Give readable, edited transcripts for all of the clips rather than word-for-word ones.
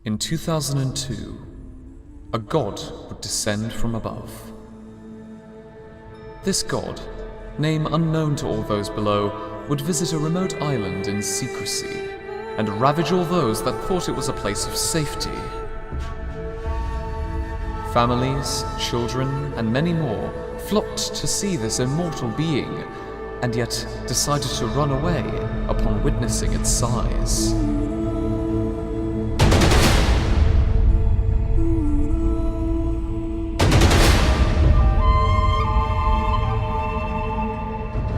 In 2002, a god would descend from above. This god, name unknown to all those below, would visit a remote island in secrecy and ravage all those that thought it was a place of safety. Families, children, and many more flocked to see this immortal being, and yet decided to run away upon witnessing its size.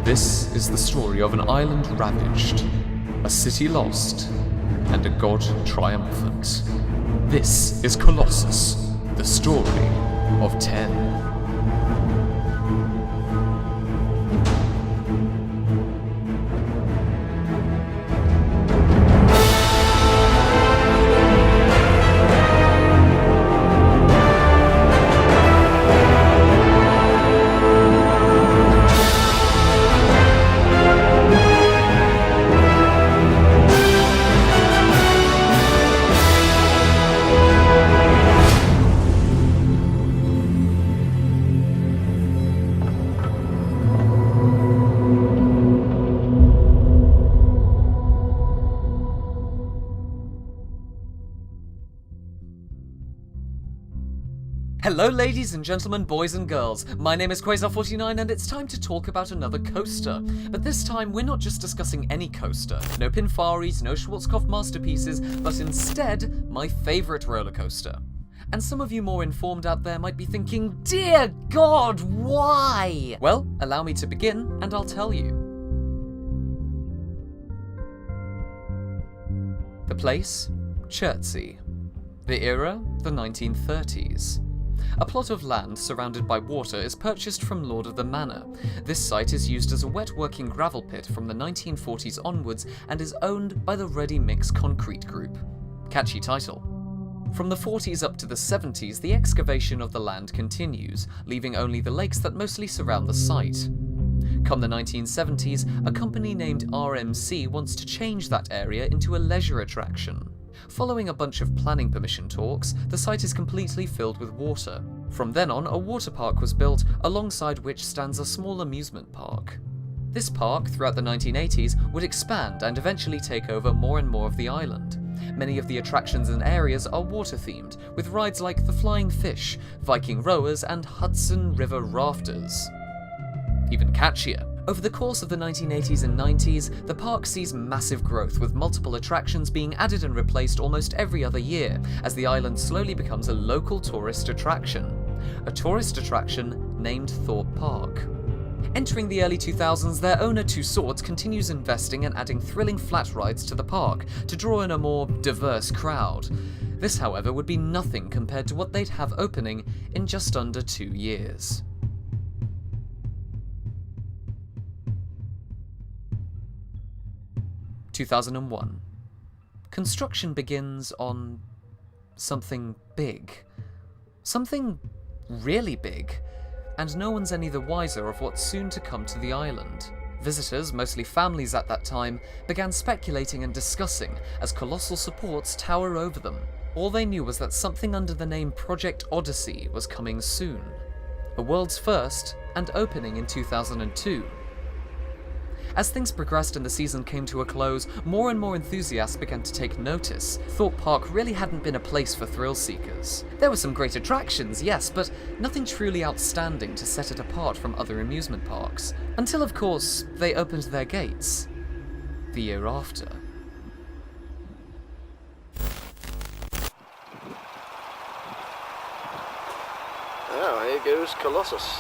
This is the story of an island ravaged, a city lost, and a god triumphant. This is Colossus, the story of 10. Hello ladies and gentlemen, boys and girls, my name is Quazar49 and it's time to talk about another coaster. But this time we're not just discussing any coaster, no Pinfaris, no Schwarzkopf masterpieces, but instead my favourite roller coaster. And some of you more informed out there might be thinking, dear God, why? Well, allow me to begin and I'll tell you. The place? Chertsey. The era? The 1930s. A plot of land surrounded by water is purchased from Lord of the Manor. This site is used as a wet working gravel pit from the 1940s onwards and is owned by the Ready Mix Concrete Group. Catchy title. From the 40s up to the 70s, the excavation of the land continues, leaving only the lakes that mostly surround the site. Come the 1970s, a company named RMC wants to change that area into a leisure attraction. Following a bunch of planning permission talks, the site is completely filled with water. From then on, a water park was built, alongside which stands a small amusement park. This park, throughout the 1980s, would expand and eventually take over more and more of the island. Many of the attractions and areas are water-themed, with rides like the Flying Fish, Viking Rowers, and Hudson River Rafters. Even catchier. Over the course of the 1980s and 90s, the park sees massive growth, with multiple attractions being added and replaced almost every other year, as the island slowly becomes a local tourist attraction. A tourist attraction named Thorpe Park. Entering the early 2000s, their owner Two Swords continues investing and adding thrilling flat rides to the park to draw in a more diverse crowd. This, however, would be nothing compared to what they'd have opening in just under 2 years. – 2001. Construction begins on something big. Something really big. And no one's any the wiser of what's soon to come to the island. Visitors, mostly families at that time, began speculating and discussing as colossal supports tower over them. All they knew was that something under the name Project Odyssey was coming soon. A world's first, and opening in 2002. As things progressed and the season came to a close, more and more enthusiasts began to take notice. Thorpe Park really hadn't been a place for thrill seekers. There were some great attractions, yes, but nothing truly outstanding to set it apart from other amusement parks. Until, of course, they opened their gates. The year after. Oh, here goes Colossus.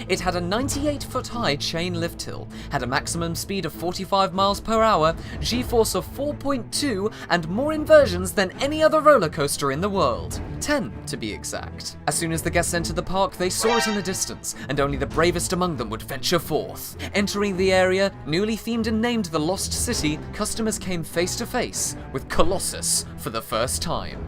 It had a 98-foot-high chain lift hill, had a maximum speed of 45 miles per hour, G-force of 4.2, and more inversions than any other roller coaster in the world. 10, to be exact. As soon as the guests entered the park, they saw it in the distance, and only the bravest among them would venture forth. Entering the area, newly themed and named the Lost City, customers came face to face with Colossus for the first time.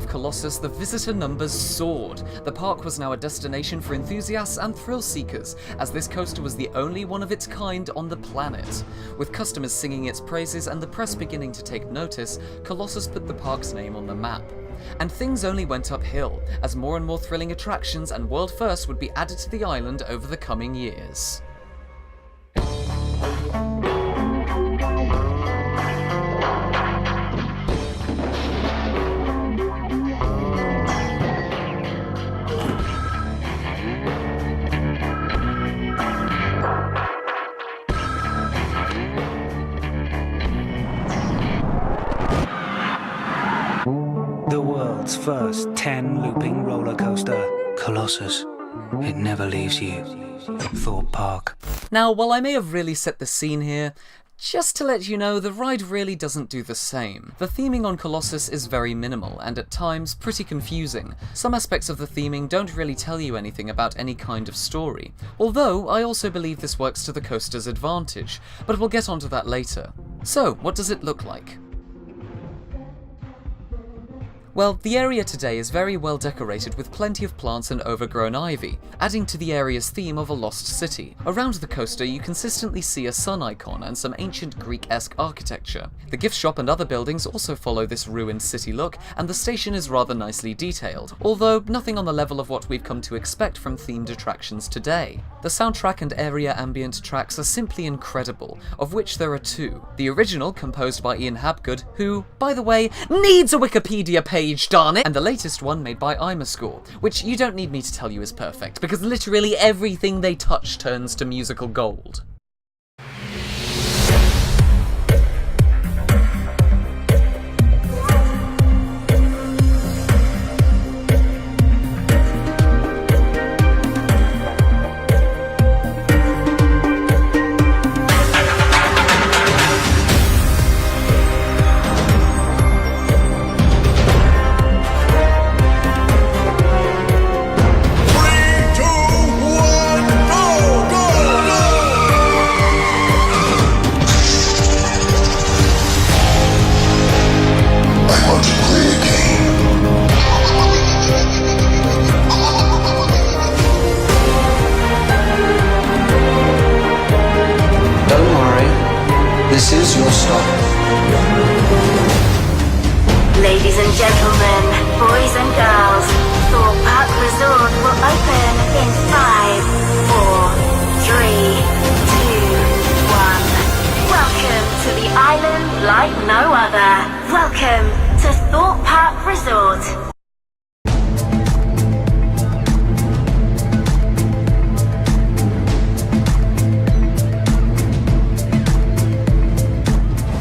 Colossus, the visitor numbers soared. The park was now a destination for enthusiasts and thrill seekers, as this coaster was the only one of its kind on the planet. With customers singing its praises and the press beginning to take notice, Colossus put the park's name on the map. And things only went uphill, as more and more thrilling attractions and world firsts would be added to the island over the coming years. The world's first 10 looping roller coaster, Colossus. It never leaves you. Thorpe Park. Now, while I may have really set the scene here, just to let you know, the ride really doesn't do the same. The theming on Colossus is very minimal, and at times pretty confusing. Some aspects of the theming don't really tell you anything about any kind of story. Although, I also believe this works to the coaster's advantage, but we'll get onto that later. So, what does it look like? Well, the area today is very well decorated with plenty of plants and overgrown ivy, adding to the area's theme of a lost city. Around the coaster you consistently see a sun icon and some ancient Greek-esque architecture. The gift shop and other buildings also follow this ruined city look, and the station is rather nicely detailed, although nothing on the level of what we've come to expect from themed attractions today. The soundtrack and area ambient tracks are simply incredible, of which there are two. The original, composed by Inhabits, who, by the way, needs a Wikipedia page, darn it! And the latest one made by Imascore, which you don't need me to tell you is perfect, because literally everything they touch turns to musical gold. This is your stop. Ladies and gentlemen, boys and girls, Thorpe Park Resort will open in 5, 4, 3, 2, 1. Welcome to the island like no other. Welcome to Thorpe Park Resort.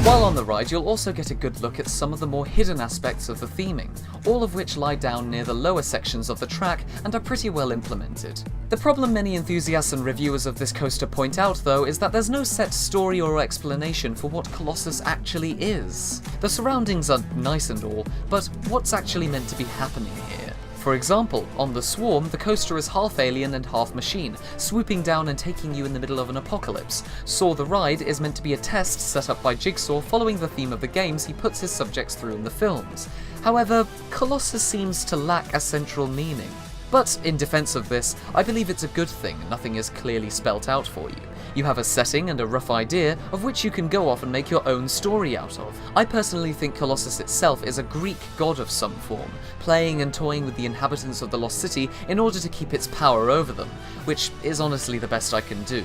While on the ride, you'll also get a good look at some of the more hidden aspects of the theming, all of which lie down near the lower sections of the track and are pretty well implemented. The problem many enthusiasts and reviewers of this coaster point out, though, is that there's no set story or explanation for what Colossus actually is. The surroundings are nice and all, but what's actually meant to be happening here? For example, on the Swarm, the coaster is half alien and half machine, swooping down and taking you in the middle of an apocalypse. Saw the Ride is meant to be a test set up by Jigsaw following the theme of the games he puts his subjects through in the films. However, Colossus seems to lack a central meaning. But in defense of this, I believe it's a good thing nothing is clearly spelt out for you. You have a setting and a rough idea of which you can go off and make your own story out of. I personally think Colossus itself is a Greek god of some form, playing and toying with the inhabitants of the lost city in order to keep its power over them, which is honestly the best I can do.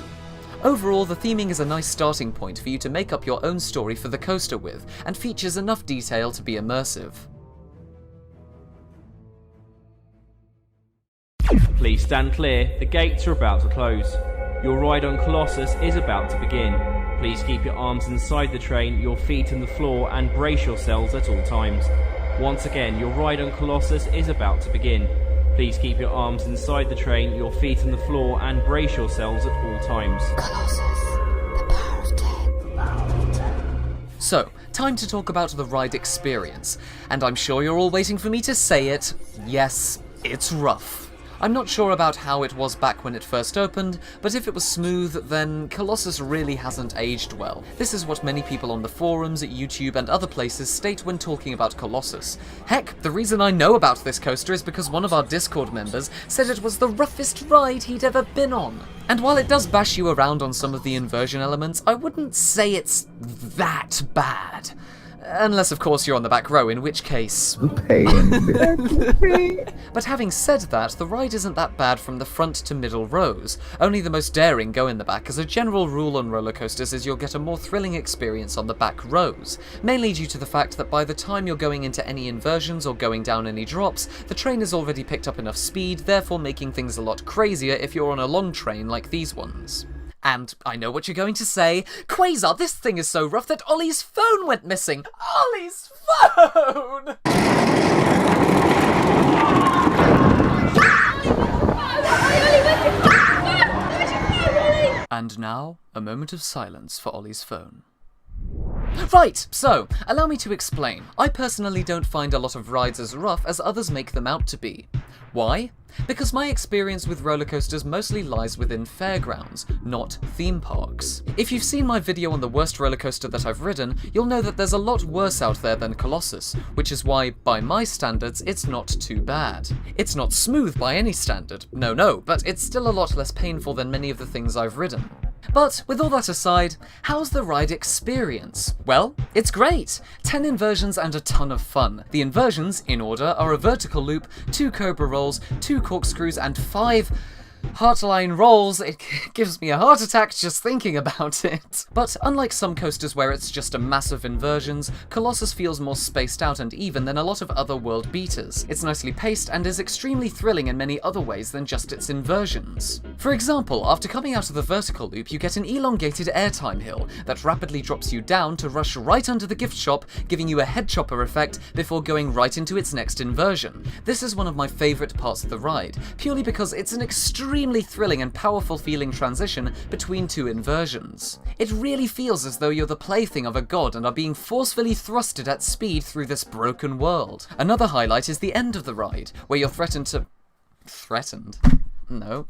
Overall, the theming is a nice starting point for you to make up your own story for the coaster with, and features enough detail to be immersive. Please stand clear, the gates are about to close. Your ride on Colossus is about to begin. Please keep your arms inside the train, your feet on the floor, and brace yourselves at all times. Once again, your ride on Colossus is about to begin. Please keep your arms inside the train, your feet on the floor, and brace yourselves at all times. Colossus, the power of 10. The power of 10. So, time to talk about the ride experience. And I'm sure you're all waiting for me to say it. Yes, it's rough. I'm not sure about how it was back when it first opened, but if it was smooth, then Colossus really hasn't aged well. This is what many people on the forums, at YouTube, and other places state when talking about Colossus. Heck, the reason I know about this coaster is because one of our Discord members said it was the roughest ride he'd ever been on. And while it does bash you around on some of the inversion elements, I wouldn't say it's that bad. Unless, of course, you're on the back row, in which case... But having said that, the ride isn't that bad from the front to middle rows. Only the most daring go in the back, as a general rule on roller coasters is you'll get a more thrilling experience on the back rows, mainly due to the fact that by the time you're going into any inversions or going down any drops, the train has already picked up enough speed, therefore making things a lot crazier if you're on a long train like these ones. And I know what you're going to say. Quazar, this thing is so rough that Ollie's phone went missing. Ollie's phone! And now, a moment of silence for Ollie's phone. Right, so, allow me to explain. I personally don't find a lot of rides as rough as others make them out to be. Why? Because my experience with roller coasters mostly lies within fairgrounds, not theme parks. If you've seen my video on the worst roller coaster that I've ridden, you'll know that there's a lot worse out there than Colossus, which is why, by my standards, it's not too bad. It's not smooth by any standard, no, but it's still a lot less painful than many of the things I've ridden. But with all that aside, how's the ride experience? Well, it's great! 10 inversions and a ton of fun. The inversions, in order, are a vertical loop, 2 cobra rolls, 2 corkscrews, and 5 heartline rolls. It gives me a heart attack just thinking about it. But unlike some coasters where it's just a mass of inversions, Colossus feels more spaced out and even than a lot of other world beaters. It's nicely paced and is extremely thrilling in many other ways than just its inversions. For example, after coming out of the vertical loop, you get an elongated airtime hill that rapidly drops you down to rush right under the gift shop, giving you a head chopper effect before going right into its next inversion. This is one of my favourite parts of the ride, purely because it's an extremely thrilling and powerful feeling transition between 2 inversions. It really feels as though you're the plaything of a god and are being forcefully thrusted at speed through this broken world. Another highlight is the end of the ride, where you're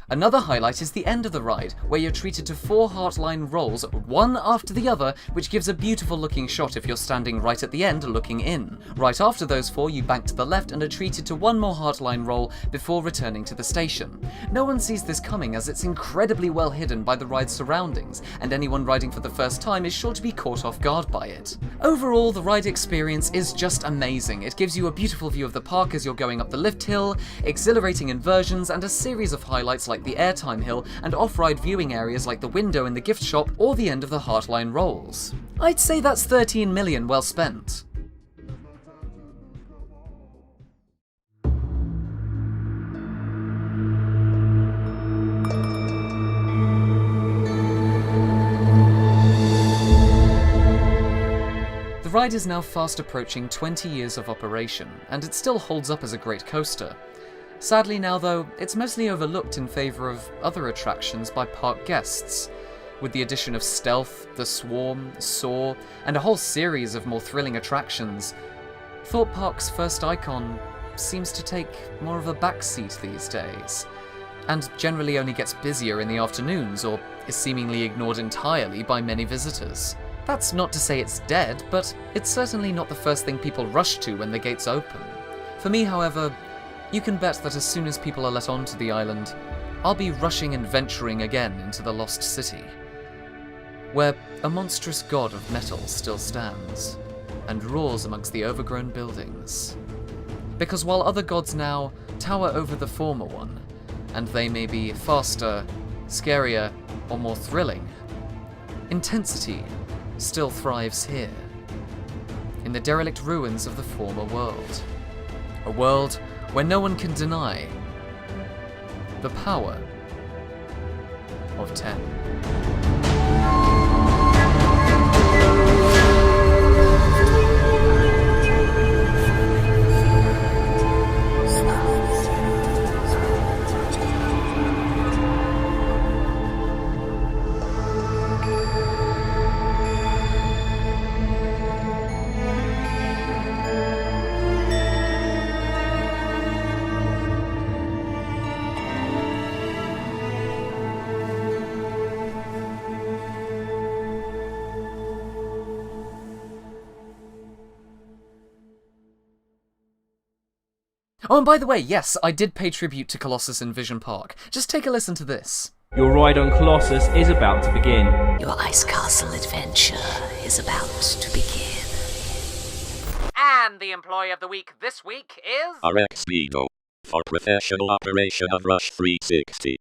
Another highlight is the end of the ride, where you're treated to 4 heartline rolls, one after the other, which gives a beautiful looking shot if you're standing right at the end looking in. Right after those 4, you bank to the left and are treated to 1 more heartline roll before returning to the station. No one sees this coming as it's incredibly well hidden by the ride's surroundings, and anyone riding for the first time is sure to be caught off guard by it. Overall, the ride experience is just amazing. It gives you a beautiful view of the park as you're going up the lift hill, exhilarating inversions, and a series of highlights like the airtime hill and off-ride viewing areas like the window in the gift shop or the end of the heartline rolls. I'd say that's 13 million well spent. The ride is now fast approaching 20 years of operation, and it still holds up as a great coaster. Sadly now though, it's mostly overlooked in favour of other attractions by park guests. With the addition of Stealth, The Swarm, Saw, and a whole series of more thrilling attractions, Thorpe Park's first icon seems to take more of a backseat these days, and generally only gets busier in the afternoons or is seemingly ignored entirely by many visitors. That's not to say it's dead, but it's certainly not the first thing people rush to when the gates open. For me, however, you can bet that as soon as people are let onto the island, I'll be rushing and venturing again into the lost city, where a monstrous god of metal still stands, and roars amongst the overgrown buildings. Because while other gods now tower over the former one, and they may be faster, scarier, or more thrilling, intensity still thrives here, in the derelict ruins of the former world. A world where no one can deny the power of 10. Oh, and by the way, yes, I did pay tribute to Colossus in Vision Park. Just take a listen to this. Your ride on Colossus is about to begin. Your Ice Castle adventure is about to begin. And the Employee of the Week this week is... RX Speedo for professional operation of Rush 360.